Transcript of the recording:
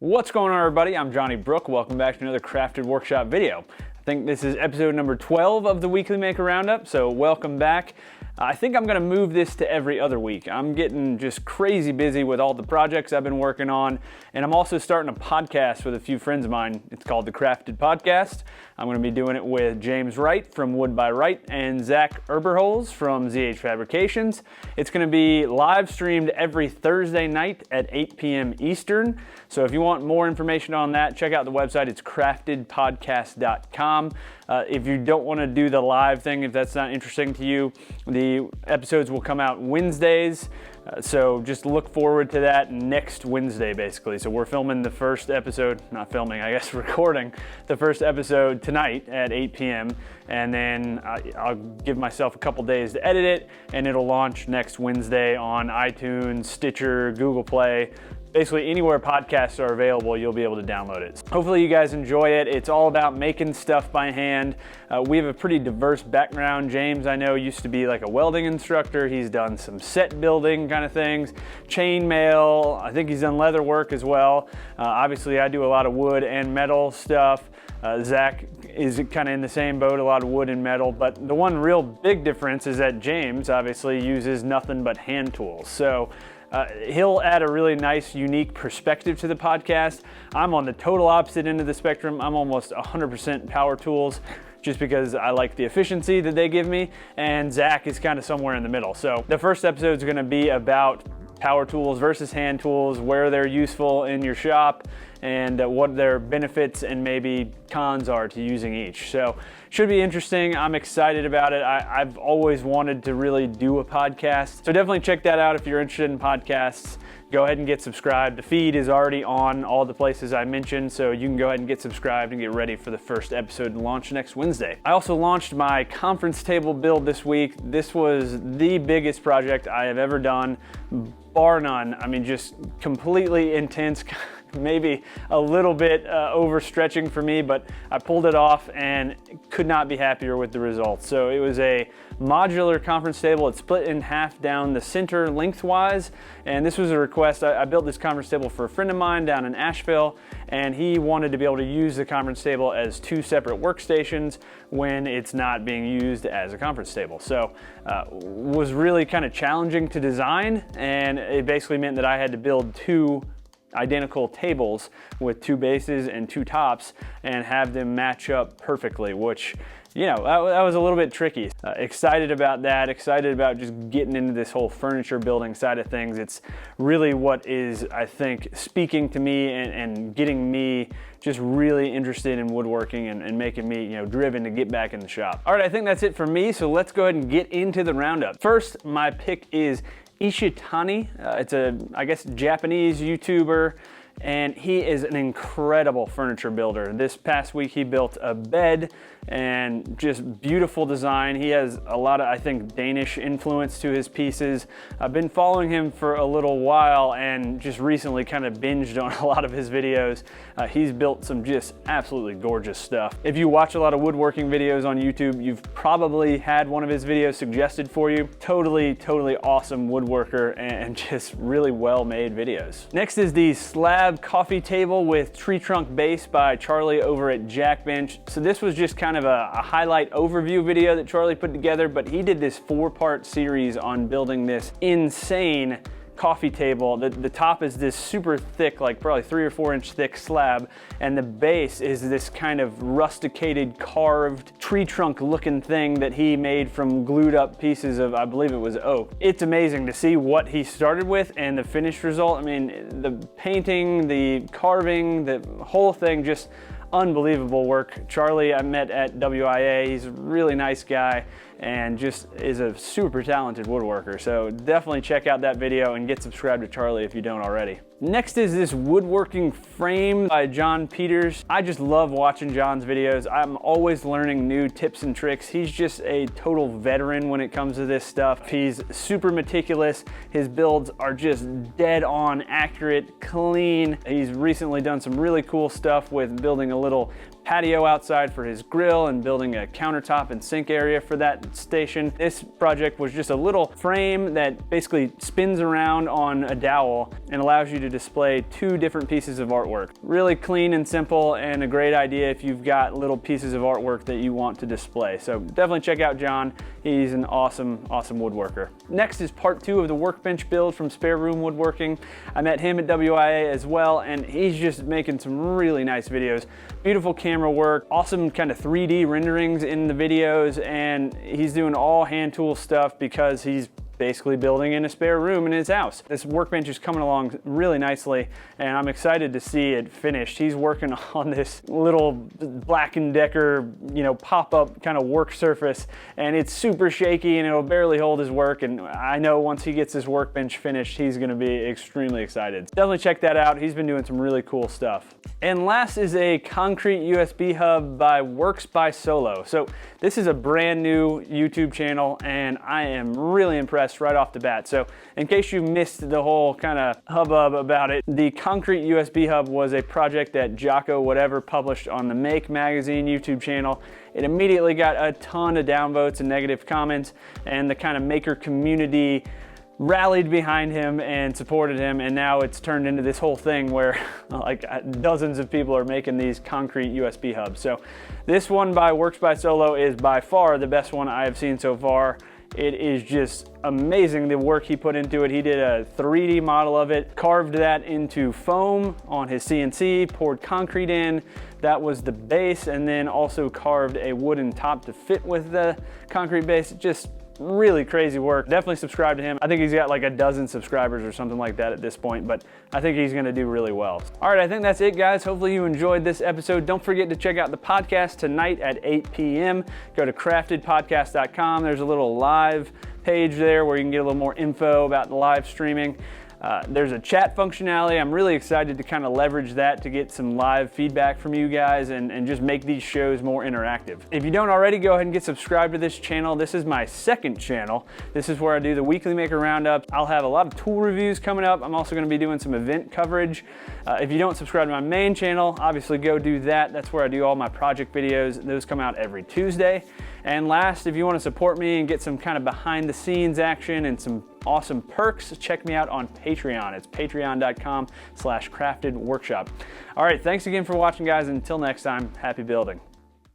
What's going on, everybody? I'm Johnny Brook. Welcome back to another Crafted Workshop video. I think this is episode number 12 of the Weekly Maker Roundup, so welcome back. I think I'm gonna move this to every other week. I'm getting just crazy busy with all the projects I've been working on, and I'm also starting a podcast with a few friends of mine. It's called The Crafted Podcast. I'm gonna be doing it with James Wright from Wood by Wright and Zach Eberholz from ZH Fabrications. It's gonna be live streamed every Thursday night at 8 p.m. Eastern. So if you want more information on that, check out the website. It's craftedpodcast.com. If you don't want to do the live thing, if that's not interesting to you, the episodes will come out Wednesdays. So just look forward to that next Wednesday, basically. So we're filming the first episode, not filming, I guess recording the first episode tonight at 8 p.m. And then I'll give myself a couple days to edit it, and it'll launch next Wednesday on iTunes, Stitcher, Google Play. Basically anywhere podcasts are available, you'll be able to download it. Hopefully you guys enjoy it. It's all about making stuff by hand. We have a pretty diverse background. James, I know, used to be like a welding instructor. He's done some set building kind of things, chain mail. I think he's done leather work as well. Obviously I do a lot of wood and metal stuff. Zach is kind of in the same boat, a lot of wood and metal, but the one real big difference is that James obviously uses nothing but hand tools. So he'll add a really nice, unique perspective to the podcast. I'm on the total opposite end of the spectrum. I'm almost 100% power tools, just because I like the efficiency that they give me, and Zach is kind of somewhere in the middle. So the first episode is gonna be about power tools versus hand tools, where they're useful in your shop, and what their benefits and maybe cons are to using each. So should be interesting. I'm excited about it. I've always wanted to really do a podcast. So definitely check that out if you're interested in podcasts. Go ahead and get subscribed. The feed is already on all the places I mentioned, so you can go ahead and get subscribed and get ready for the first episode to launch next Wednesday. I also launched my conference table build this week. This was the biggest project I have ever done, bar none. I mean, just completely intense. Maybe a little bit overstretching for me, but I pulled it off and could not be happier with the results. So it was a modular conference table. It's split in half down the center lengthwise, and this was a request. I built this conference table for a friend of mine down in Asheville, and he wanted to be able to use the conference table as two separate workstations when it's not being used as a conference table. So was really kind of challenging to design, and it basically meant that I had to build two identical tables with two bases and two tops and have them match up perfectly, which, you know, that was a little bit tricky. Excited about that, excited about just getting into this whole furniture building side of things. It's really what is, I think, speaking to me and getting me just really interested in woodworking and making me, you know, driven to get back in the shop. All right, I think that's it for me, so let's go ahead and get into the roundup. First, my pick is ISHITANI. It's a, I guess, Japanese YouTuber, and he is an incredible furniture builder. This past week he built a bed, and just beautiful design. He has a lot of, I think, Danish influence to his pieces. I've been following him for a little while and just recently kind of binged on a lot of his videos. He's built some just absolutely gorgeous stuff. If you watch a lot of woodworking videos on YouTube, you've probably had one of his videos suggested for you. Totally awesome woodworker and just really well-made videos. Next is the Slab coffee table with tree trunk base by Charlie over at Workbench. So this was just kind of a highlight overview video that Charlie put together, but he did this 4-part series on building this insane coffee table. The top is this super thick, like probably 3 or 4 inch thick slab, and the base is this kind of rusticated, carved tree trunk looking thing that he made from glued up pieces of, I believe it was oak. It's amazing to see what he started with and the finished result. I mean, the painting, the carving, the whole thing, just unbelievable work. Charlie I met at WIA. He's a really nice guy and just is a super talented woodworker. So definitely check out that video and get subscribed to Charlie if you don't already. Next is this woodworking frame by Jon Peters. I just love watching Jon's videos. I'm always learning new tips and tricks. He's just a total veteran when it comes to this stuff. He's super meticulous. His builds are just dead on, accurate, clean. He's recently done some really cool stuff with building a little patio outside for his grill and building a countertop and sink area for that station. This project was just a little frame that basically spins around on a dowel and allows you to display 2 different pieces of artwork. Really clean and simple, and a great idea if you've got little pieces of artwork that you want to display. So definitely check out Jon. He's an awesome woodworker. Next is part 2 of the Workbench build from Spareroom Woodworking. I met him at WIA as well, and he's just making some really nice videos. Beautiful camera work, awesome kind of 3D renderings in the videos, and he's doing all hand tool stuff because he's basically building in a spare room in his house. This workbench is coming along really nicely, and I'm excited to see it finished. He's working on this little Black & Decker, pop-up kind of work surface, and it's super shaky and it'll barely hold his work, and I know once he gets this workbench finished, he's gonna be extremely excited. Definitely check that out. He's been doing some really cool stuff. And last is a concrete USB hub by Works by Solo. So this is a brand new YouTube channel, and I am really impressed right off the bat. So in case you missed the whole kind of hubbub about it, the concrete USB hub was a project that Giaco published on the Make magazine YouTube channel. It immediately got a ton of downvotes and negative comments, and the kind of maker community rallied behind him and supported him, and now it's turned into this whole thing where like dozens of people are making these concrete USB hubs. So this one by Works by Solo is by far the best one I have seen so far. It is just amazing the work he put into it. He did a 3D model of it, carved that into foam on his CNC, poured concrete in. That was the base, and then also carved a wooden top to fit with the concrete base. Just really crazy work. Definitely subscribe to him. I think he's got like a dozen subscribers or something like that at this point, but I think he's gonna do really well. All right, I think that's it, guys. Hopefully you enjoyed this episode. Don't forget to check out the podcast tonight at 8 p.m. Go to craftedpodcast.com. There's a little live page there where you can get a little more info about the live streaming. There's a chat functionality. I'm really excited to kind of leverage that to get some live feedback from you guys and just make these shows more interactive. If you don't already, go ahead and get subscribed to this channel. This is my second channel. This is where I do the weekly maker roundup. I'll have a lot of tool reviews coming up. I'm also going to be doing some event coverage. If you don't subscribe to my main channel, obviously go do that. That's where I do all my project videos. Those come out every Tuesday. And last, if you want to support me and get some kind of behind the scenes action and some awesome perks, check me out on Patreon. It's patreon.com/craftedworkshop. All right, thanks again for watching, guys. Until next time, happy building.